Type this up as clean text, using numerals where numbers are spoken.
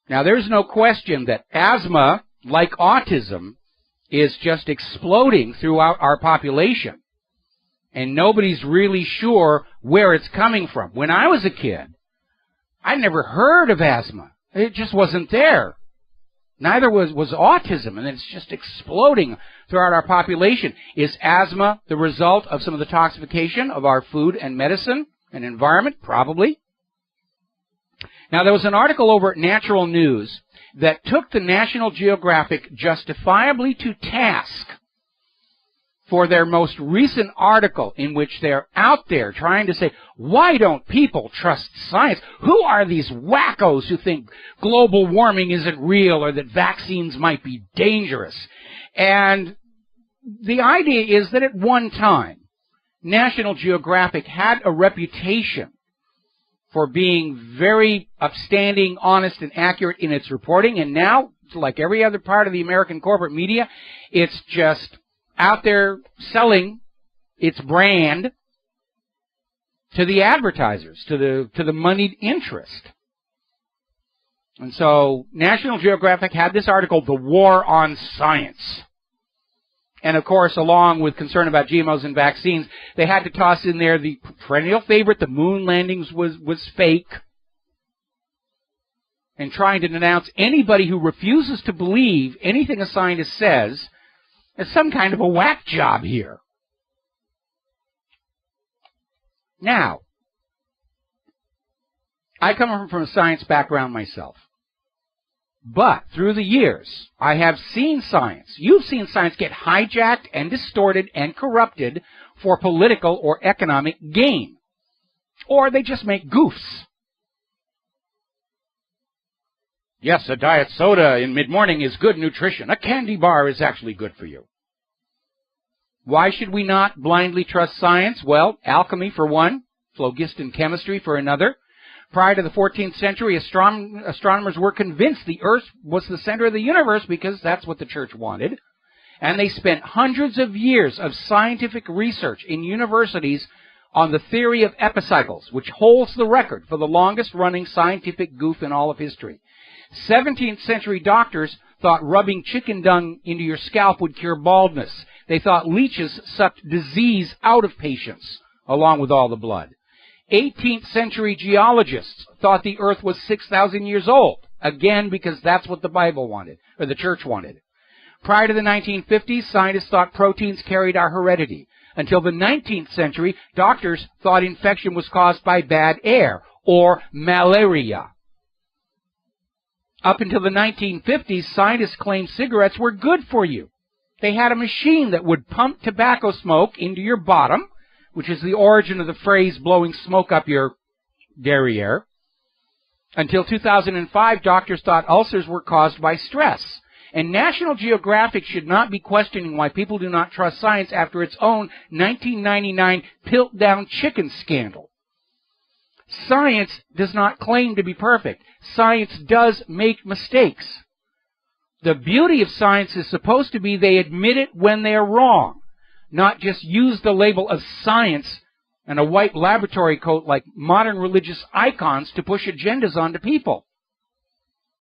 Now, there's no question that asthma, like autism, is just exploding throughout our population. And nobody's really sure where it's coming from. When I was a kid, I never heard of asthma. It just wasn't there. Neither was autism, and it's just exploding throughout our population. Is asthma the result of some of the toxification of our food and medicine and environment? Probably. Now, there was an article over at Natural News that took the National Geographic justifiably to task for their most recent article, in which they're out there trying to say, why don't people trust science? Who are these wackos who think global warming isn't real or that vaccines might be dangerous? And the idea is that at one time, National Geographic had a reputation for being very upstanding, honest, and accurate in its reporting, and now, like every other part of the American corporate media, it's just out there selling its brand to the advertisers, to the moneyed interest. And so National Geographic had this article, The War on Science. And of course, along with concern about GMOs and vaccines, they had to toss in there the perennial favorite, the moon landings was fake, and trying to denounce anybody who refuses to believe anything a scientist says as some kind of a whack job here. Now, I come from a science background myself. But through the years, I have seen science. You've seen science get hijacked and distorted and corrupted for political or economic gain. Or they just make goofs. Yes, a diet soda in mid-morning is good nutrition. A candy bar is actually good for you. Why should we not blindly trust science? Well, alchemy for one, phlogiston chemistry for another. Prior to the 14th century, astronomers were convinced the Earth was the center of the universe because that's what the church wanted. And they spent hundreds of years of scientific research in universities on the theory of epicycles, which holds the record for the longest-running scientific goof in all of history. 17th century doctors thought rubbing chicken dung into your scalp would cure baldness. They thought leeches sucked disease out of patients, along with all the blood. 18th century geologists thought the earth was 6,000 years old, again because that's what the Bible wanted, or the church wanted. Prior to the 1950s, scientists thought proteins carried our heredity. Until the 19th century, doctors thought infection was caused by bad air, or malaria. Up until the 1950s, scientists claimed cigarettes were good for you. They had a machine that would pump tobacco smoke into your bottom, which is the origin of the phrase blowing smoke up your derriere. Until 2005, doctors thought ulcers were caused by stress. And National Geographic should not be questioning why people do not trust science after its own 1999 Piltdown chicken scandal. Science does not claim to be perfect. Science does make mistakes. The beauty of science is supposed to be they admit it when they're wrong, not just use the label of science and a white laboratory coat like modern religious icons to push agendas onto people.